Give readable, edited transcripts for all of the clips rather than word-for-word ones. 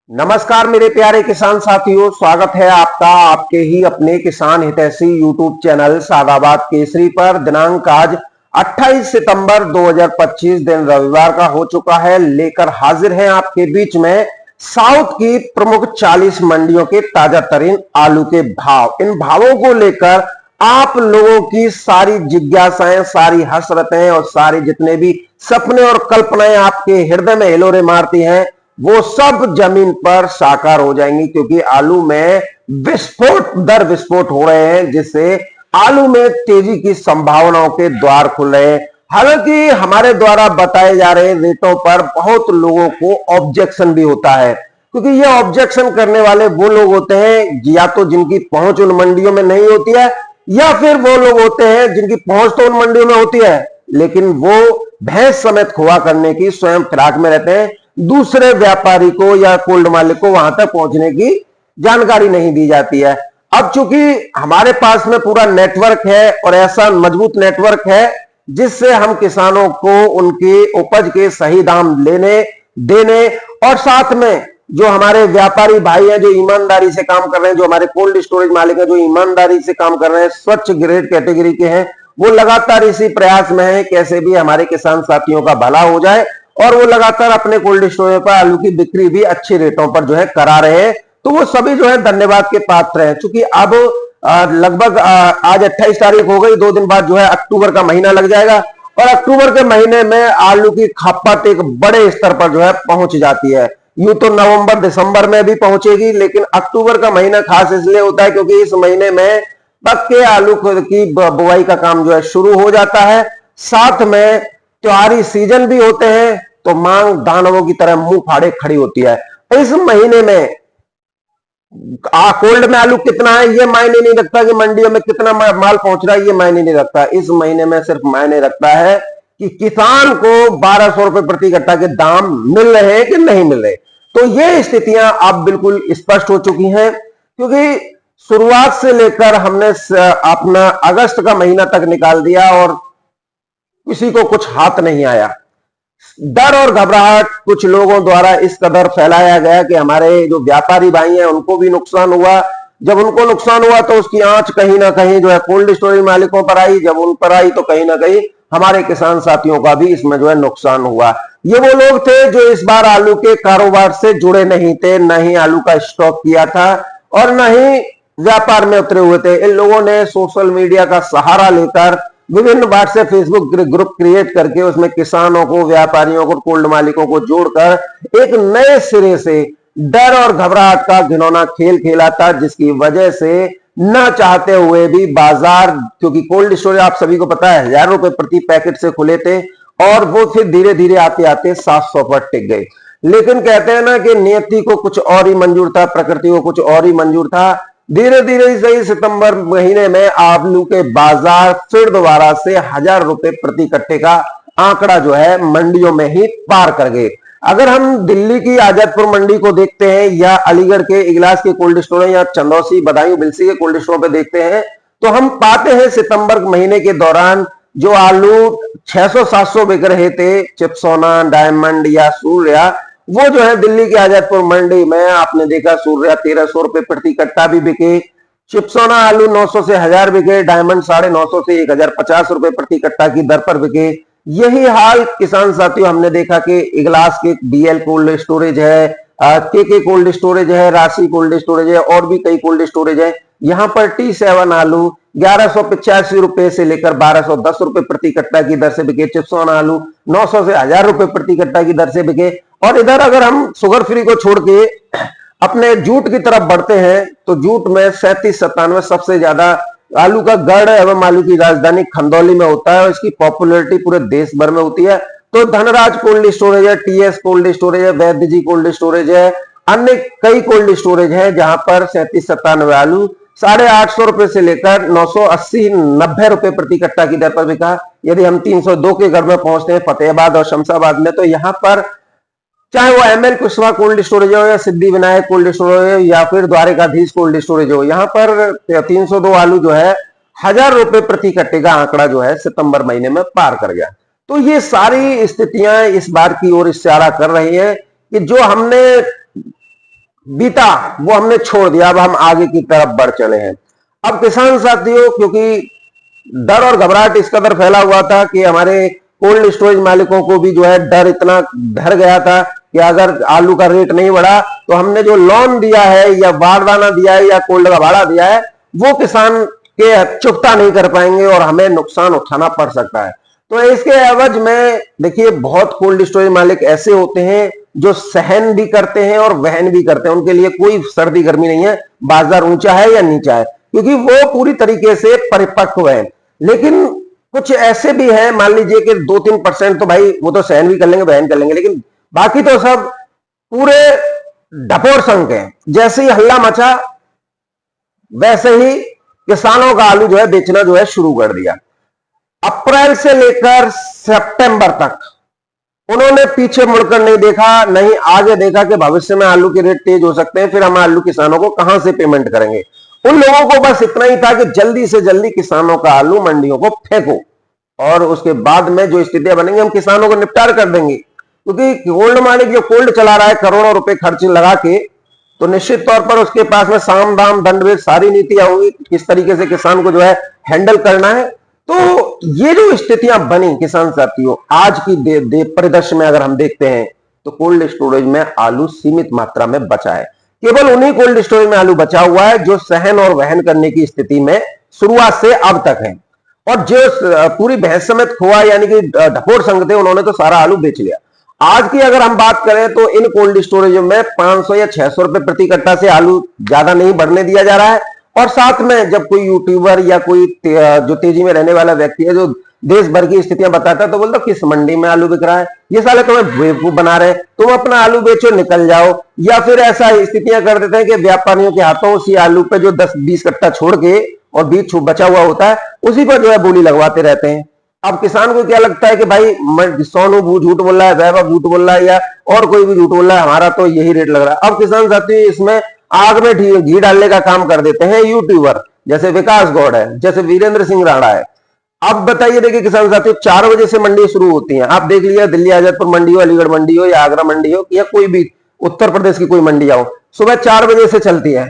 नमस्कार मेरे प्यारे किसान साथियों, स्वागत है आपका आपके ही अपने किसान हितैषी यूट्यूब चैनल सादाबाद केसरी पर। दिनांक आज 28 सितंबर 2025 दिन रविवार का हो चुका है। लेकर हाजिर हैं आपके बीच में साउथ की प्रमुख 40 मंडियों के ताजा तरीन आलू के भाव। इन भावों को लेकर आप लोगों की सारी जिज्ञासाएं, सारी हसरतें और सारी जितने भी सपने और कल्पनाएं आपके हृदय में हिलोरे मारती हैं, वो सब जमीन पर साकार हो जाएंगी, क्योंकि आलू में विस्फोट दर विस्फोट हो रहे हैं, जिससे आलू में तेजी की संभावनाओं के द्वार खुल रहे हैं। हालांकि हमारे द्वारा बताए जा रहे रेटों पर बहुत लोगों को ऑब्जेक्शन भी होता है, क्योंकि ये ऑब्जेक्शन करने वाले वो लोग होते हैं या तो जिनकी पहुंच उन मंडियों में नहीं होती है, या फिर वो लोग होते हैं जिनकी पहुंच तो उन मंडियों में होती है, लेकिन वो भैंस समेत खुआ करने की स्वयं फिराक में रहते हैं। दूसरे व्यापारी को या कोल्ड मालिक को वहां तक पहुंचने की जानकारी नहीं दी जाती है। अब चूंकि हमारे पास में पूरा नेटवर्क है और ऐसा मजबूत नेटवर्क है जिससे हम किसानों को उनकी उपज के सही दाम लेने देने, और साथ में जो हमारे व्यापारी भाई हैं जो ईमानदारी से काम कर रहे हैं, जो हमारे कोल्ड स्टोरेज मालिक हैं जो ईमानदारी से काम कर रहे हैं, स्वच्छ ग्रेड कैटेगरी के हैं, वो लगातार इसी प्रयास में है कैसे भी हमारे किसान साथियों का भला हो जाए, और वो लगातार अपने कोल्ड स्टोरेज पर आलू की बिक्री भी अच्छे रेटों पर जो है करा रहे हैं। तो वो सभी जो है धन्यवाद के पात्र हैं। चूंकि अब लगभग आज 28 तारीख हो गई, 2 दिन बाद जो है अक्टूबर का महीना लग जाएगा, और अक्टूबर के महीने में आलू की खपत एक बड़े स्तर पर जो है पहुंच जाती है। यूं तो नवंबर दिसंबर में भी पहुंचेगी, लेकिन अक्टूबर का महीना खास इसलिए होता है क्योंकि इस महीने में पक्के आलू की बुआई का काम जो है शुरू हो जाता है। साथ में त्योहारी सीजन भी होते हैं, तो मांग दानवों की तरह मुंह फाड़े खड़ी होती है। इस महीने में कोल्ड में आलू कितना है ये मायने नहीं रखता, कि मंडियों में कितना माल पहुंच रहा है ये मायने नहीं रखता। इस महीने में सिर्फ मायने रखता है कि किसान को 1200 रुपए प्रति कट्टा के दाम मिल रहे हैं कि नहीं मिल रहे। तो ये स्थितियां अब बिल्कुल स्पष्ट हो चुकी हैं, क्योंकि शुरुआत से लेकर हमने अपना अगस्त का महीना तक निकाल दिया और किसी को कुछ हाथ नहीं आया। डर और घबराहट कुछ लोगों द्वारा इस कदर फैलाया गया कि हमारे जो व्यापारी भाई हैं उनको भी नुकसान हुआ। जब उनको नुकसान हुआ तो उसकी आंच कहीं ना कहीं जो है कोल्ड स्टोरेज मालिकों पर आई, जब उन पर आई तो कहीं ना कहीं हमारे किसान साथियों का भी इसमें जो है नुकसान हुआ। ये वो लोग थे जो इस बार आलू के कारोबार से जुड़े नहीं थे, न ही आलू का स्टॉक किया था और न ही व्यापार में उतरे हुए थे। इन लोगों ने सोशल मीडिया का सहारा लेकर विभिन्न व्हाट्सएप फेसबुक ग्रुप क्रिएट करके उसमें किसानों को, व्यापारियों को, कोल्ड मालिकों को जोड़कर एक नए सिरे से डर और घबराहट का घिनौना खेल खेला था, जिसकी वजह से न चाहते हुए भी बाजार, क्योंकि कोल्ड स्टोरेज आप सभी को पता है 1000 रुपए प्रति पैकेट से खुले थे और वो फिर धीरे धीरे आते आते 700 पर टिक गए। लेकिन कहते हैं ना कि नियति को कुछ और ही मंजूर था, प्रकृति को कुछ और ही मंजूर था। धीरे धीरे सही सितंबर महीने में आलू के बाजार फिर दोबारा से 1000 रुपए प्रति कट्टे का आंकड़ा जो है मंडियों में ही पार कर गए। अगर हम दिल्ली की आजादपुर मंडी को देखते हैं या अलीगढ़ के इगलास के कोल्ड स्टोर या चंदौसी, बदायूं, बिलसी के कोल्ड स्टोर पे देखते हैं, तो हम पाते हैं सितंबर महीने के दौरान जो आलू 600-700 बिक रहे थे, चिप्सोना, डायमंड या सूर्या, वो जो है दिल्ली की आजादपुर मंडी में आपने देखा सूर्या 1300 रुपए प्रति कट्टा भी बिके, चिप्सोना आलू 900 से 1000 बिके, डायमंड 950 से 1050 रुपए प्रति कट्टा की दर पर बिके। यही हाल किसान साथियों हमने देखा कि इगलास के बीएल कोल्ड स्टोरेज है, के कोल्ड स्टोरेज है, राशि कोल्ड स्टोरेज है और भी कई कोल्ड स्टोरेज है। यहाँ पर T7 आलू 1185 रुपए से लेकर 1210 रुपए प्रति कट्टा की दर से बिके, चिप्सोना आलू 900 से 1000 रुपए प्रति कट्टा की दर से बिके। और इधर अगर हम शुगर फ्री को छोड़ के अपने जूट की तरफ बढ़ते हैं, तो जूट में 37-97 सबसे ज्यादा आलू का गढ़ एवं आलू की राजधानी खंदौली में होता है और इसकी पॉपुलैरिटी पूरे देश भर में होती है। तो धनराज कोल्ड स्टोरेज है, TS कोल्ड स्टोरेज है, वैद्य जी कोल्ड स्टोरेज है, अन्य कई कोल्ड स्टोरेज है जहां पर 37-97 आलू 850 रुपए से लेकर 980-90 रुपए प्रति कट्टा की दर पर बिका। यदि हम 302 के घर में पहुंचते हैं फतेहाबाद और शमशाबाद में, तो यहाँ पर चाहे वो ML कुशवाहा कोल्ड स्टोरेज हो या सिद्धि विनायक कोल्ड स्टोरेज हो या फिर द्वारिकाधीश कोल्ड स्टोरेज हो, यहाँ पर 302 आलू जो है 1000 रुपए प्रति कट्टे का आंकड़ा जो है सितंबर महीने में पार कर गया। तो ये सारी स्थितियां इस बार की ओर इशारा कर रही है कि जो हमने बीता वो हमने छोड़ दिया, अब हम आगे की तरफ बढ़ चले हैं। अब किसान साथियों, क्योंकि डर और घबराहट इस कदर फैला हुआ था कि हमारे कोल्ड स्टोरेज मालिकों को भी जो है डर इतना डर गया था कि अगर आलू का रेट नहीं बढ़ा तो हमने जो लोन दिया है या बारदाना दिया है या कोल्ड का भाड़ा दिया है वो किसान के चुकता नहीं कर पाएंगे और हमें नुकसान उठाना पड़ सकता है। तो इसके एवज में देखिए, बहुत कोल्ड स्टोरेज मालिक ऐसे होते हैं जो सहन भी करते हैं और वहन भी करते हैं, उनके लिए कोई सर्दी गर्मी नहीं है, बाजार ऊंचा है या नीचा है, क्योंकि वो पूरी तरीके से परिपक्व है। लेकिन कुछ ऐसे भी हैं, मान लीजिए कि 2-3% तो भाई वो तो सहन भी कर लेंगे, वहन कर लेंगे, लेकिन बाकी तो सब पूरे ढपोर संघ है। जैसे ही हल्ला मचा वैसे ही किसानों का आलू जो है बेचना जो है शुरू कर दिया। अप्रैल से लेकर सितंबर तक उन्होंने पीछे मुड़कर नहीं देखा, नहीं आगे देखा कि भविष्य में आलू के रेट तेज हो सकते हैं, फिर हम आलू किसानों को कहां से पेमेंट करेंगे। उन लोगों को बस इतना ही था कि जल्दी से जल्दी किसानों का आलू मंडियों को फेंको और उसके बाद में जो स्थितियां बनेंगी हम किसानों को निपटार कर देंगे। क्योंकि कोल्ड मालिक जो कोल्ड चला रहा है करोड़ों रुपए खर्च लगा के, तो निश्चित तौर पर उसके पास में साम दाम दंड भेद सारी नीतियां होंगी किस तरीके से किसान को जो है हैंडल करना है। तो ये जो स्थितियां बनी किसान साथियों, आज की परिदृश्य में अगर हम देखते हैं तो कोल्ड स्टोरेज में आलू सीमित मात्रा में बचा है। केवल उन्हीं कोल्ड स्टोरेज में आलू बचा हुआ है जो सहन और वहन करने की स्थिति में शुरुआत से अब तक है, और जो पूरी भैंस समेत खोआ यानी कि ढपोर संघ थे उन्होंने तो सारा आलू बेच लिया। आज की अगर हम बात करें तो इन कोल्ड स्टोरेज में 500 या 600 रुपए प्रति कट्टा से आलू ज्यादा नहीं बढ़ने दिया जा रहा है। और साथ में जब कोई यूट्यूबर या कोई जो तेजी में रहने वाला व्यक्ति है जो देश भर की स्थितियां बताता है तो बोलता किस मंडी में आलू बिक रहा है, ये साले तुम्हें बेवकूफ बना रहे हैं, तुम अपना आलू बेचो निकल जाओ। या फिर ऐसा स्थितियां कर देते हैं कि व्यापारियों के हाथों उसी आलू पे जो 10-20 कट्टा छोड़ के और बीज बचा हुआ होता है उसी पर जो है बोली लगवाते रहते हैं। अब किसान को क्या लगता है कि भाई सोनू झूठ बोल रहा है, वैभव झूठ बोल रहा है या और कोई भी झूठ बोल रहा है, हमारा तो यही रेट लग रहा है। अब किसान साथी इसमें आग में घी डालने का काम कर देते हैं यूट्यूबर, जैसे विकास गौड़ है, जैसे वीरेंद्र सिंह राणा है। अब बताइए, देखिए किसान साथियों, 4 बजे से मंडी शुरू होती है। आप देख लिया दिल्ली आजादपुर मंडी हो, अलीगढ़ मंडी हो या आगरा मंडी हो या कोई भी उत्तर प्रदेश की कोई मंडी आओ, सुबह 4 बजे से चलती है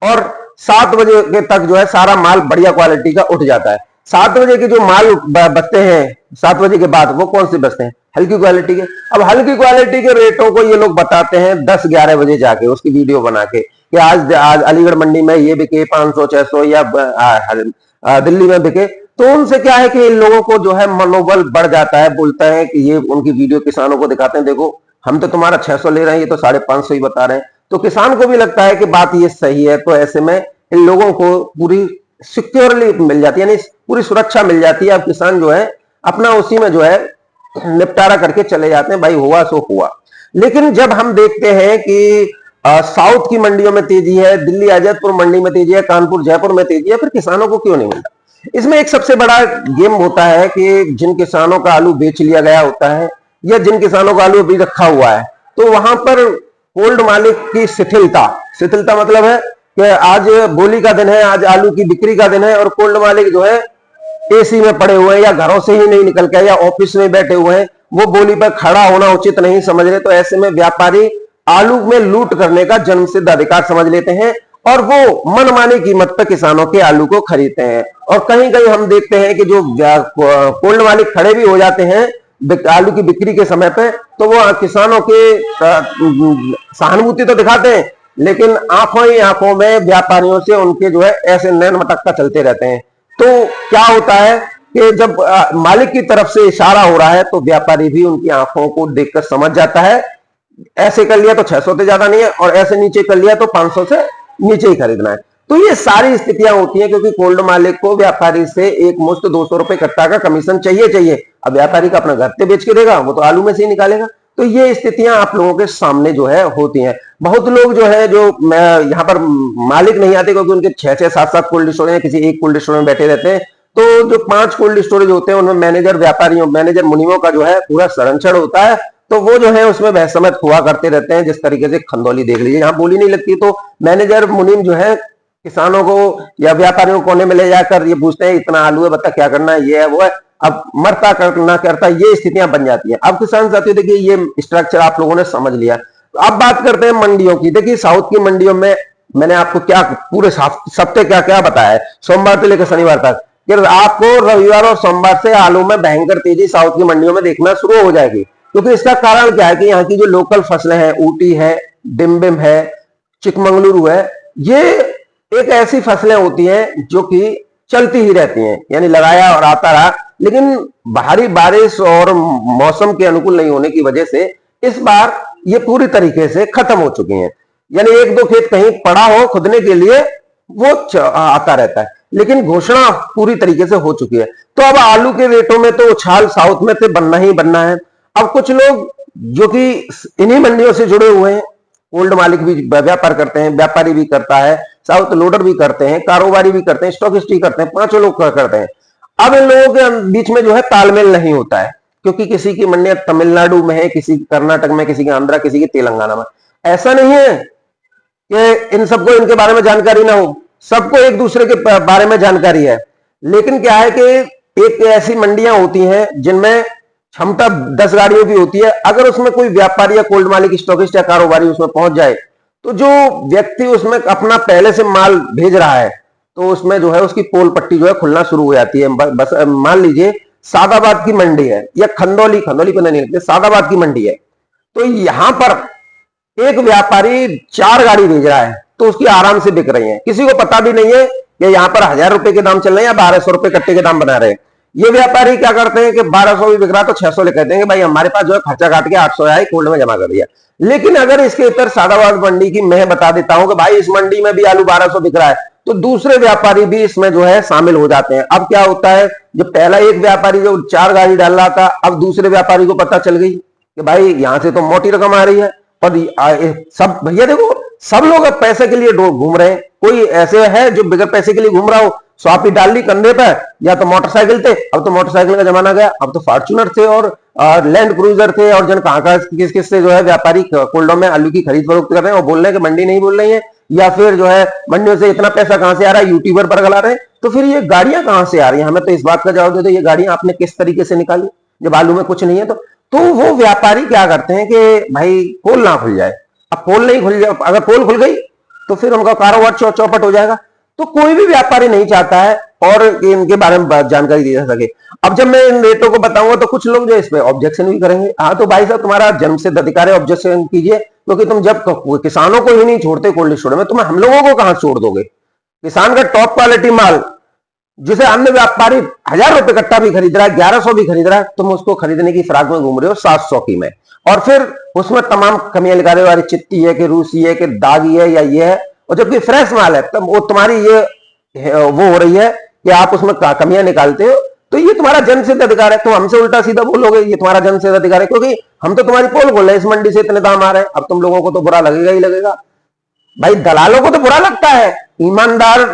और 7 बजे के तक जो है सारा माल बढ़िया क्वालिटी का उठ जाता है। 7 बजे के जो माल बचते हैं 7 बजे के बाद वो कौन से बचते हैं? हल्की क्वालिटी के। अब हल्की क्वालिटी के रेटों को ये लोग बताते हैं 10-11 बजे जाके उसकी वीडियो बना के कि आज अलीगढ़ मंडी में ये बिके 500-600 या दिल्ली में बिके। तो उनसे क्या है कि इन लोगों को जो है मनोबल बढ़ जाता है, बोलता है कि ये उनकी वीडियो किसानों को दिखाते हैं, देखो हम तो तुम्हारा 600 ले रहे हैं, ये तो 550 ही बता रहे हैं। तो किसान को भी लगता है कि बात ये सही है, तो ऐसे में इन लोगों को पूरी सिक्योरली मिल जाती है, यानी पूरी सुरक्षा मिल जाती है। अब किसान जो है अपना उसी में जो है निपटारा करके चले जाते हैं, भाई हुआ सो हुआ। लेकिन जब हम देखते हैं कि साउथ की मंडियों में तेजी है, दिल्ली आजादपुर मंडी में तेजी है, कानपुर जयपुर में तेजी है, फिर किसानों को क्यों नहीं मिलता? इसमें एक सबसे बड़ा गेम होता है कि जिन किसानों का आलू बेच लिया गया होता है या जिन किसानों का आलू अभी रखा हुआ है, तो वहां पर कोल्ड मालिक की शिथिलता मतलब है कि आज बोली का दिन है, आज आलू की बिक्री का दिन है और कोल्ड मालिक जो है एसी में पड़े हुए हैं या घरों से ही नहीं निकल के या ऑफिस में बैठे हुए हैं, वो बोली पर खड़ा होना उचित नहीं समझ रहे। तो ऐसे में व्यापारी आलू में लूट करने का जन्मसिद्ध अधिकार समझ लेते हैं और वो मनमानी कीमत पर किसानों के आलू को खरीदते हैं। और कहीं कहीं हम देखते हैं कि जो कोल्ड मालिक खड़े भी हो जाते हैं आलू की बिक्री के समय पे, तो वो किसानों के सहानुभूति तो दिखाते हैं लेकिन आंखों ही आंखों में व्यापारियों से उनके जो है ऐसे नैन मटक्का चलते रहते हैं। तो क्या होता है कि जब मालिक की तरफ से इशारा हो रहा है तो व्यापारी भी उनकी आंखों को देखकर समझ जाता है, ऐसे कर लिया तो 600 से ज्यादा नहीं है और ऐसे नीचे कर लिया तो 500 से नीचे ही खरीदना है। तो ये सारी स्थितियां होती हैं क्योंकि कोल्ड मालिक को व्यापारी से एक मुश्त 200 रुपए कट्टा का कमीशन चाहिए। अब व्यापारी का अपना घर पे बेच के देगा, वो तो आलू में से ही निकालेगा। तो ये स्थितियां आप लोगों के सामने जो है होती हैं। बहुत लोग जो है जो यहाँ पर मालिक नहीं आते क्योंकि उनके 6-6, 7-7 कोल्ड स्टोरेज हैं, किसी एक कोल्ड स्टोरेज में बैठे रहते हैं। तो जो 5 कोल्ड स्टोरेज होते हैं उनमें मैनेजर मुनीमों का जो है पूरा संरक्षण होता है। तो वो जो है उसमें बहसमत हुआ करते रहते हैं। जिस तरीके से खंदौली देख लीजिए, यहाँ बोली नहीं लगती तो मैनेजर मुनीम जो है किसानों को या व्यापारियों को कोने में ले जाकर ये पूछते हैं इतना आलू है बता क्या करना है, ये है वो है। अब मरता करना करता ये स्थितियां बन जाती है। अब किसान साथी देखिए ये स्ट्रक्चर आप लोगों ने समझ लिया। अब बात करते हैं मंडियों की। देखिए साउथ की मंडियों में मैंने आपको क्या पूरे सप्ताह क्या क्या बताया है, सोमवार से लेकर शनिवार तक, कि आपको रविवार और सोमवार से आलू में भयंकर तेजी साउथ की मंडियों में देखना शुरू हो जाएगी। क्योंकि इसका कारण क्या है कि यहाँ की जो लोकल फसलें हैं, ऊटी है, डिम्बिम है, चिकमंगलुरु है, ये एक ऐसी फसलें होती हैं जो कि चलती ही रहती हैं, यानी लगाया और आता रहा, लेकिन भारी बारिश और मौसम के अनुकूल नहीं होने की वजह से इस बार ये पूरी तरीके से खत्म हो चुकी हैं। यानी एक दो खेत कहीं पड़ा हो खुदने के लिए वो आता रहता है, लेकिन घोषणा पूरी तरीके से हो चुकी है। तो अब आलू के रेटों में तो उछाल साउथ में से बनना ही बनना है। अब कुछ लोग जो कि इन्हीं मंडियों से जुड़े हुए हैं, ओल्ड मालिक भी व्यापार करते हैं, व्यापारी भी करता है, साउथ लोडर भी करते हैं, कारोबारी भी करते हैं, स्टॉकिस्ट भी करते हैं, पांचों लोग करते हैं। अब इन लोगों के बीच में जो है तालमेल नहीं होता है, क्योंकि किसी की मंडियां तमिलनाडु में है, किसी की कर्नाटक में, किसी की आंध्रा, किसी की तेलंगाना में। ऐसा नहीं है कि इन सबको इनके बारे में जानकारी ना हो, सबको एक दूसरे के बारे में जानकारी है। लेकिन क्या है कि एक ऐसी मंडियां होती हैं जिनमें क्षमता 10 गाड़ियों की होती है। अगर उसमें कोई व्यापारी या कोल्ड मालिक, स्टॉकिस्ट या कारोबारी उसमें पहुंच जाए, तो जो व्यक्ति उसमें अपना पहले से माल भेज रहा है, तो उसमें जो है उसकी पोल पट्टी जो है खुलना शुरू हो जाती है। बस मान लीजिए सादाबाद की मंडी है या खंदौली पे नहीं लगते, सादाबाद की मंडी है, तो यहां पर एक व्यापारी 4 गाड़ी भेज रहा है, तो उसकी आराम से बिक रही है। किसी को पता भी नहीं है कि यहाँ पर 1000 रुपए के दाम चल रहे हैं या 1200 रुपए कट्टे के दाम बना रहे हैं। ये व्यापारी क्या करते हैं कि 1200 भी बिक रहा तो 600 ले कहते हैं भाई हमारे पास जो है खर्चा काट के 800 आए, कोल्ड में जमा कर दिया। लेकिन अगर इसके इतर सादाबाद मंडी की मैं बता देता हूं कि भाई इस मंडी में भी आलू 1200 बिक रहा है, तो दूसरे व्यापारी भी इसमें जो है शामिल हो जाते हैं। अब क्या होता है, जो पहला एक व्यापारी जो 4 गाड़ी डाल रहा था, अब दूसरे व्यापारी को पता चल गई कि भाई यहां से तो मोटी रकम आ रही है। और सब भैया देखो, सब लोग अब पैसे के लिए घूम रहे हैं। कोई ऐसे है जो बगैर पैसे के लिए घूम रहा हो, स्वापी डाल ली कंधे पर, या तो मोटरसाइकिल थे, अब तो मोटरसाइकिल का जमाना गया, अब तो फॉर्च्यूनर थे और लैंड क्रूजर थे, और जन कहां किस किस से जो है व्यापारी कोल्डों में आलू की खरीद फरोख्त कर रहे हैं और बोल रहे हैं कि मंडी नहीं बोल रही है, या फिर जो है मंडियों से इतना पैसा कहां से आ रहा है, यूट्यूबर पर गला रहे हैं। तो फिर ये गाड़ियां कहां से आ रही हैं, हमें तो इस बात का जवाब दे दो, ये गाड़ियां आपने किस तरीके से निकाली जब आलू में कुछ नहीं है। तो वो व्यापारी क्या करते हैं कि भाई पोल ना खुल जाए। अब पोल नहीं खुल जाए, अगर पोल खुल गई तो फिर उनका कारोबार चौपट हो जाएगा। तो कोई भी व्यापारी नहीं चाहता है और इनके बारे में जानकारी दी जा सके। अब जब मैं इन रेटों को बताऊंगा तो कुछ लोग जो इस पे ऑब्जेक्शन भी करेंगे। हाँ तो भाई साहब तुम्हारा जन्मसिद्ध अधिकार है, ऑब्जेक्शन कीजिए, क्योंकि तुम जब किसानों को ही नहीं छोड़ते कोल्ड स्टोर में, तुम हम लोगों को कहां छोड़ दोगे। किसान का टॉप क्वालिटी माल जिसे अन्य व्यापारी 1000 रुपए कट्टा भी खरीद रहा है, 1100 भी खरीद रहा है, तुम उसको खरीदने की फिराक में घूम रहे हो 700 की में, और फिर उसमें तमाम कमियां लगा रहे हो, चित्ती है कि रूसी है कि दागी है या ये है। और जबकि फ्रेश माल है तब वो तुम्हारी ये वो हो रही है कि आप उसमें कमियां निकालते हो। तो ये तुम्हारा जन्मसिद्ध अधिकार है, तुम हमसे उल्टा सीधा बोलोगे ये तुम्हारा जन्मसिद्ध अधिकार है, क्योंकि हम तो तुम्हारी पोल खोल रहे हैं, इस मंडी से इतने दाम आ रहे हैं। अब तुम लोगों को तो बुरा लगेगा ही लगेगा। भाई दलालों को तो बुरा लगता है, ईमानदार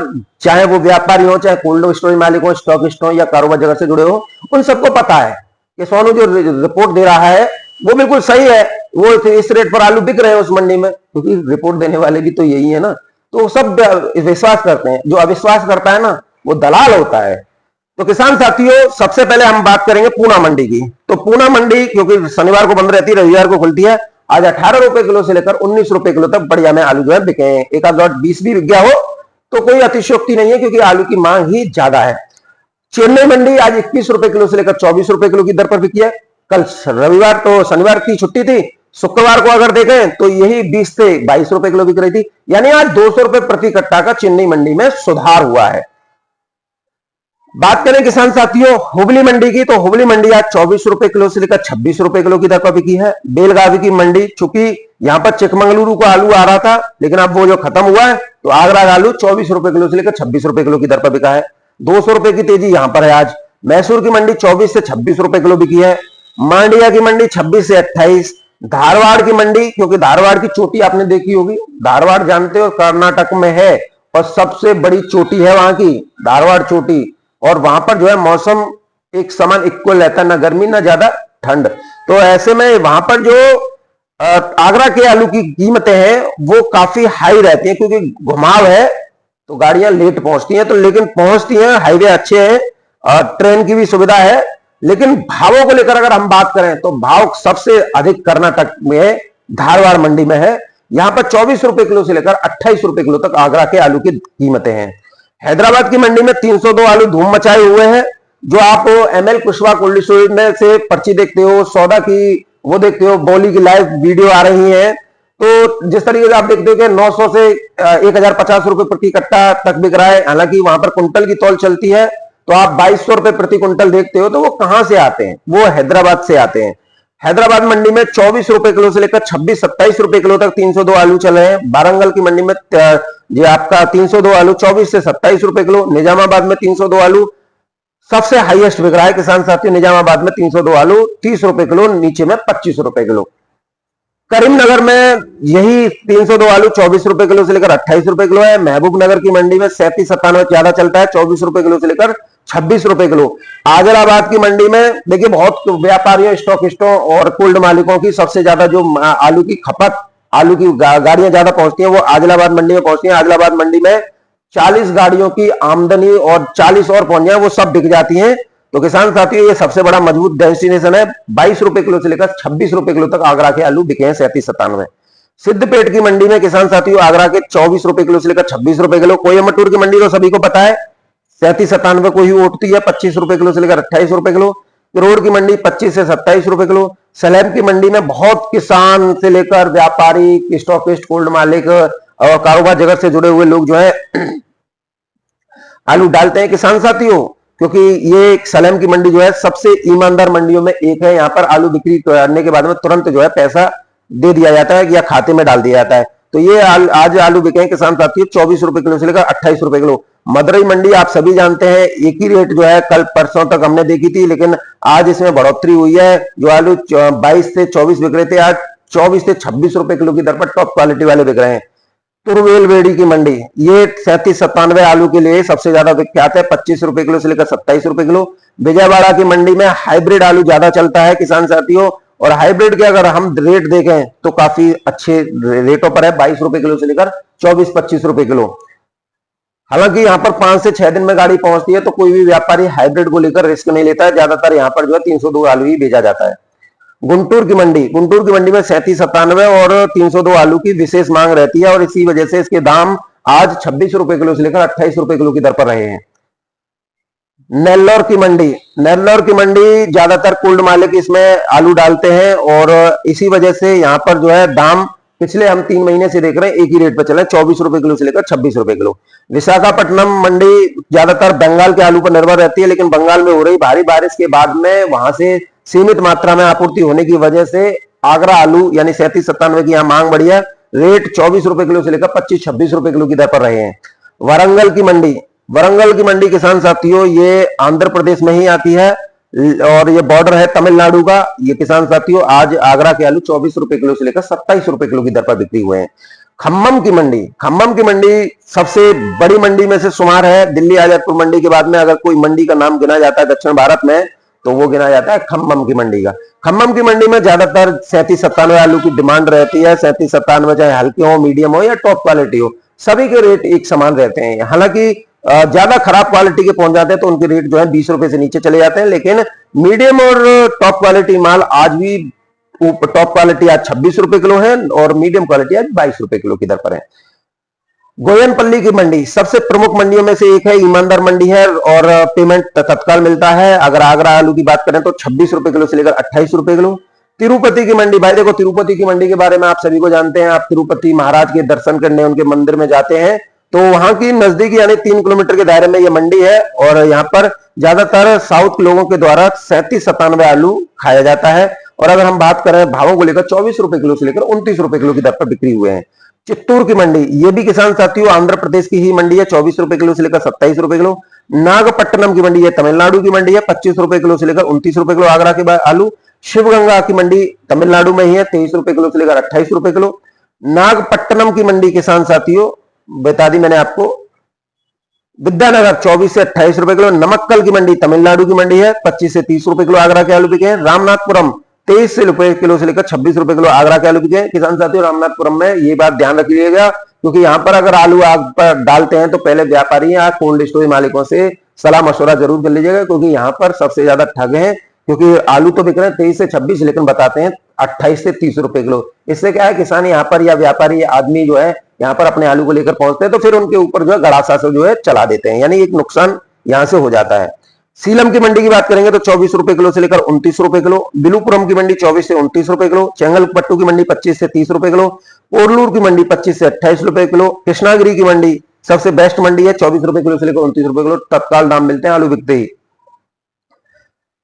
चाहे वो व्यापारी हो, चाहे कोल्ड स्टोर मालिक हो, स्टॉकिस्ट हो या कारोबार जगत से जुड़े हो, उन सबको पता है कि सोनू जो रिपोर्ट दे रहा है वो बिल्कुल सही है। वो इस रेट पर आलू बिक रहे हैं उस मंडी में, क्योंकि रिपोर्ट देने वाले भी तो यही है ना। तो सब विश्वास करते हैं, जो अविश्वास करता है ना वो दलाल होता है। तो किसान साथियों, सबसे पहले हम बात करेंगे पूना मंडी की। तो पूना मंडी क्योंकि शनिवार को बंद रहती है, रविवार को खुलती है, आज 18 रुपए किलो से लेकर 19 रुपए किलो तक बढ़िया में आलू जो है बिके हैं। एक आध 20 भी बिक गया हो तो कोई अतिशयोक्ति नहीं है, क्योंकि आलू की मांग ही ज्यादा है। चेन्नई मंडी आज 21 रुपए किलो से लेकर 24 रुपए किलो की दर पर बिकी है। कल रविवार तो शनिवार की छुट्टी थी, शुक्रवार को अगर देखें तो यही 20 से 22 रुपए किलो बिक रही थी। यानी आज 200 रुपए प्रति कट्टा का चेन्नई मंडी में सुधार हुआ है। बात करें किसान साथियों हुबली मंडी की, तो हुबली मंडी आज 24 रुपए किलो से लेकर 26 रुपए किलो की दर पर बिकी है। बेलगावी की मंडी, चूंकि यहां पर चिकमंगलुरु का आलू आ रहा था, लेकिन अब वो जो खत्म हुआ है, तो आगरा का आलू 24 रुपए किलो से लेकर 26 रुपए किलो की दर पर बिका है। 200 रुपए की तेजी यहां पर है आज। मैसूर की मंडी 24 से 26 रुपए किलो बिकी है। मांडिया की मंडी 26 से 28। धारवाड़ की मंडी, क्योंकि धारवाड़ की चोटी आपने देखी होगी, धारवाड़ जानते हो कर्नाटक में है और सबसे बड़ी चोटी है वहां की धारवाड़ चोटी, और वहां पर जो है मौसम एक समान इक्वल रहता है, ना गर्मी ना ज्यादा ठंड। तो ऐसे में वहां पर जो आगरा के आलू की कीमतें हैं वो काफी हाई रहती हैं, क्योंकि घुमाव है तो गाड़ियां लेट पहुंचती हैं, तो लेकिन पहुंचती हैं, हाईवे अच्छे हैं और ट्रेन की भी सुविधा है। लेकिन भावों को लेकर अगर हम बात करें तो भाव सबसे अधिक कर्नाटक में धारवाड़ मंडी में है। यहां पर 24 रुपए किलो से लेकर 28 रुपए किलो तक आगरा के आलू की कीमतें हैं। हैदराबाद की मंडी में 302 आलू धूम मचाए हुए हैं। जो आप ML कुशवाहा कोल्ड स्टोरेज में से पर्ची देखते हो, सौदा की वो देखते हो, बोली की लाइव वीडियो आ रही है, तो जिस तरीके से आप देखते हो कि 900 से 1050 रुपए प्रति कट्टा तक बिक रहा है। हालांकि वहां पर कुंटल की तौल चलती है, तो आप 2200 रुपए प्रति कुंटल देखते हो, तो वो कहां से आते हैं? वो हैदराबाद से आते हैं। हैदराबाद मंडी में 24 रुपए किलो से लेकर 26-27 रुपए किलो तक 302 आलू चल रहे हैं। वारंगल की मंडी में ये आपका 302 आलू 24 से 27 रुपए किलो। निजामाबाद में 302 आलू सबसे हाईएस्ट बिक रहा है किसान साथियों। निजामाबाद में 302 आलू 30 रुपए किलो, नीचे में 25 रुपए किलो। करीमनगर में यही 302 आलू 24 रुपए किलो से लेकर 28 रुपए किलो है। महबूबनगर की मंडी में 37-97 ज्यादा चलता है, 24 रुपए किलो से लेकर 26 रुपए किलो। आदिलाबाद की मंडी में देखिए बहुत व्यापारियों, स्टॉकिस्टों और कोल्ड मालिकों की सबसे ज्यादा जो आलू की खपत, आलू की गाड़ियां ज्यादा पहुंचती हैं, वो आदिलाबाद मंडी में पहुंचती हैं। आदिलाबाद मंडी में 40 गाड़ियों की आमदनी और 40 और पहुंच जाए वो सब बिक जाती हैं। तो किसान साथियों ये सबसे बड़ा मजबूत डेस्टिनेशन है। 22 रुपए किलो से लेकर 26 रुपए किलो तक आगरा के आलू बिके हैं 37-97। सिद्धपेट की मंडी में किसान साथियों आगरा के 24 रुपए किलो से लेकर 26 रुपए किलो। कोयम्बटूर की मंडी तो सभी को पता है 37-97 को ही उठती है, 25 रुपए किलो से लेकर 28 रुपए किलो। करोड़ की मंडी 25 से 27 रुपए किलो। सलेम की मंडी में बहुत किसान से लेकर व्यापारी, स्टॉकिस्ट, कोल्ड मालिक और कारोबार जगत से जुड़े हुए लोग जो है आलू डालते हैं किसान साथियों, क्योंकि ये सलेम की मंडी जो है सबसे ईमानदार मंडियों में एक है। यहां पर आलू बिक्री करने के बाद में तुरंत जो है पैसा दे दिया जाता है या खाते में डाल दिया जाता है। तो ये आज आलू बिके हैं किसान साथियों 24 रुपए किलो से लेकर 28 रुपए किलो। मदुरई मंडी आप सभी जानते हैं एक ही रेट जो है कल परसों तक हमने देखी थी, लेकिन आज इसमें बढ़ोतरी हुई है। जो आलू 22 से 24 बिक रहे थे, आज 24 से 26 रुपए किलो की दर पर टॉप क्वालिटी वाले बिक रहे हैं। तुरवेलवेड़ी की मंडी ये 37-97 आलू के लिए सबसे ज्यादा विख्यात है, 25 रुपए किलो से लेकर 27 रुपए किलो। विजयवाड़ा की मंडी में हाइब्रिड आलू ज्यादा चलता है किसान साथियों, और हाइब्रिड के अगर हम रेट देखें तो काफी अच्छे रेटों पर है, 22 रुपए किलो से लेकर 24-25 रुपए किलो। हालांकि यहाँ पर 5 से 6 दिन में गाड़ी पहुंचती है, तो कोई भी व्यापारी हाइब्रिड को लेकर रिस्क नहीं लेता है। ज्यादातर यहाँ पर जो है 302 आलू ही भेजा जाता है। गुंटूर की मंडी में 37-97 और 302 आलू की विशेष मांग रहती है, और इसी वजह से इसके दाम आज 26 रुपए किलो से लेकर 28 रुपए किलो की दर पर रहे हैं। नेल्लौर की मंडी ज्यादातर कोल्ड मालिक इसमें आलू डालते हैं, और इसी वजह से यहां पर जो है दाम पिछले हम 3 महीने से देख रहे हैं एक ही रेट पर चले, 24 रुपए किलो से लेकर 26 रुपए किलो। विशाखापट्टनम मंडी ज्यादातर बंगाल के आलू पर निर्भर रहती है, लेकिन बंगाल में हो रही भारी बारिश के बाद में वहां से सीमित मात्रा में आपूर्ति होने की वजह से आगरा आलू यानी 37-97 की यहां मांग बढ़ी है। रेट 24 रुपए किलो से लेकर 25-26 रुपए किलो की दर पर रहे हैं। वरंगल की मंडी किसान साथियों ये आंध्र प्रदेश में ही आती है, और ये बॉर्डर है तमिलनाडु का। ये किसान साथियों आज आगरा के आलू 24 रुपए किलो से लेकर 27 रुपए किलो की दर पर बिक्री हुए हैं। खम्मम की मंडी सबसे बड़ी मंडी में से शुमार है। दिल्ली आजादपुर मंडी के बाद में अगर कोई मंडी का नाम गिना जाता है दक्षिण भारत में, तो वो गिना जाता है खम्मम की मंडी का। खम्मम की मंडी में ज्यादातर 37-97 आलू की डिमांड रहती है। 37-97 चाहे हल्के हो, मीडियम हो या टॉप क्वालिटी हो, सभी के रेट एक समान रहते हैं। हालांकि ज्यादा खराब क्वालिटी के पहुंच जाते हैं तो उनके रेट जो है 20 रुपए से नीचे चले जाते हैं, लेकिन मीडियम और टॉप क्वालिटी माल आज भी, टॉप क्वालिटी आज 26 रुपए किलो है और मीडियम क्वालिटी आज 22 रुपए किलो की दर पर है। गोयनपल्ली की मंडी सबसे प्रमुख मंडियों में से एक है, ईमानदार मंडी है और पेमेंट तत्काल मिलता है। अगर आगरा आलू की बात करें तो 26 रुपए किलो से लेकर 28 रुपए किलो। तिरुपति की मंडी, भाई देखो तिरुपति की मंडी के बारे में आप सभी को जानते हैं। आप तिरुपति महाराज के दर्शन करने उनके मंदिर में जाते हैं तो वहां की नजदीकी यानी 3 किलोमीटर के दायरे में ये मंडी है, और यहाँ पर ज्यादातर साउथ के लोगों के द्वारा 37-97 आलू खाया जाता है। और अगर हम बात करें भावों को लेकर 24 रुपए किलो से लेकर 29 रुपए किलो की दर पर बिक्री हुए हैं। चित्तूर की मंडी, ये भी किसान साथियों आंध्र प्रदेश की ही मंडी है, 24 रुपए किलो से लेकर 27 रुपए किलो। नागपट्टनम की मंडी है, तमिलनाडु की मंडी है, 25 रुपए किलो से लेकर 29 रुपए किलो आगरा के आलू। शिवगंगा की मंडी तमिलनाडु में ही है, 23 रुपए किलो से लेकर 28 रुपए किलो। नागपट्टनम की मंडी किसान साथियों बता दी मैंने आपको, विद्यानगर 24 से 28 रुपए किलो। नमक्कल की मंडी तमिलनाडु की मंडी है, 25 से 30 रुपए किलो आगरा के आलू बिके हैं। रामनाथपुरम 23 रुपए किलो से लेकर 26 रुपए किलो आगरा के आलू बिके हैं। किसान साथियों रामनाथपुरम में ये बात ध्यान रखिएगा, क्योंकि यहां पर अगर आलू आग पर डालते हैं तो पहले व्यापारी या कोल्ड स्टोरेज मालिकों से सलाह मशवरा जरूर कर लीजिएगा, क्योंकि यहां पर सबसे ज्यादा ठग हैं क्योंकि आलू तो बिक रहे हैं 23 से 26, लेकिन बताते हैं 28 से 30 रुपए किलो। इससे क्या है, किसान यहाँ पर या व्यापारी आदमी जो है यहाँ पर अपने आलू को लेकर पहुंचते हैं तो फिर उनके ऊपर जो है गड़ासा से जो है चला देते हैं, यानी एक नुकसान यहां से हो जाता है। सीलम की मंडी की बात करेंगे तो 24 रुपए किलो से लेकर 29 रुपए किलो। बिलुपुरम की मंडी 24 से 29 रुपए किलो। चेंगलपट्टू की मंडी 25 से 30 रुपए किलो। पोरलूर की मंडी 25 से 28 रुपए किलो। कृष्णागिरी की मंडी सबसे बेस्ट मंडी है, 24 रुपए किलो से लेकर 29 रुपए किलो तत्काल दाम मिलते हैं आलू बिकते ही।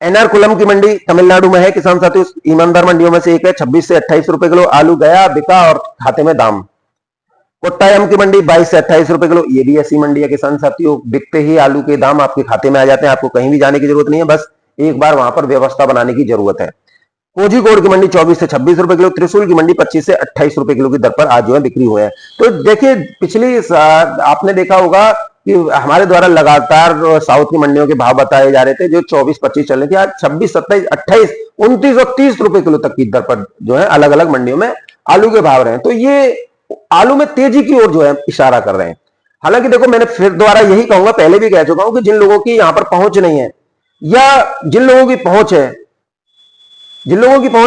एनआरकुलम की मंडी तमिलनाडु में है किसान साथियों, ईमानदार मंडियों में से एक है, 26 से 28 रुपए किलो आलू गया बिका और खाते में दाम। कोट्टायम की मंडी 22 से 28 रुपए किलो, ये भी ऐसी मंडी है किसान साथियों, बिकते ही आलू के दाम आपके खाते में आ जाते हैं, आपको कहीं भी जाने की जरूरत नहीं है, बस एक बार वहां पर व्यवस्था बनाने की जरूरत है। कोझीकोड की मंडी 24 से 26 रुपए किलो। त्रिशूल की मंडी 25 से 28 रुपए किलो की दर पर आज जो है बिक्री हुए हैं। तो देखिए पिछली आपने देखा होगा कि हमारे द्वारा लगातार साउथ की मंडियों के भाव बताए जा रहे थे, जो 24-25 चल रहे थे, आज 26, 27, 28, 29 और 30 रुपए किलो तक की दर पर जो है अलग अलग मंडियों में आलू के भाव रहे हैं। तो ये आलू में तेजी की ओर जो है इशारा कर रहे हैं। हालांकि देखो, मैंने फिर दोबारा यही कहूंगा, पहले भी कह चुका हूं कि जिन लोगों की यहां पर पहुंच नहीं है या जिन लोगों की पहुंच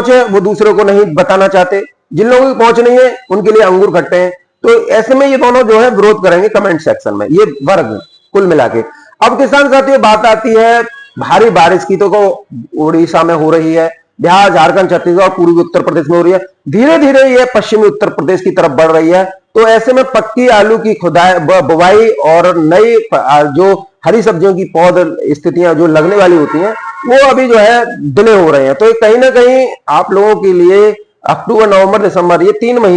है वो दूसरों को नहीं बताना चाहते, जिन लोगों की पहुंच नहीं है उनके लिए अंगूर खट्टे हैं, तो ऐसे में ये दोनों जो है विरोध करेंगे कमेंट सेक्शन में, ये वर्ग कुल मिला के। अब किसान साथियों बात आती है भारी बारिश की, तो उड़ीसा में हो रही है, बिहार, झारखंड, छत्तीसगढ़, पूर्वी उत्तर प्रदेश में हो रही है, धीरे धीरे ये पश्चिमी उत्तर प्रदेश की तरफ बढ़ रही है। तो ऐसे में पक्की आलू की खुदाई, बुवाई और नई जो हरी सब्जियों की पौध स्थितियां जो लगने वाली होती हैं वो अभी जो है डिले हो रहे हैं। तो कहीं ना कहीं आप लोगों के लिए अक्टूबर, नवंबर, दिसंबर, ये 3 महीने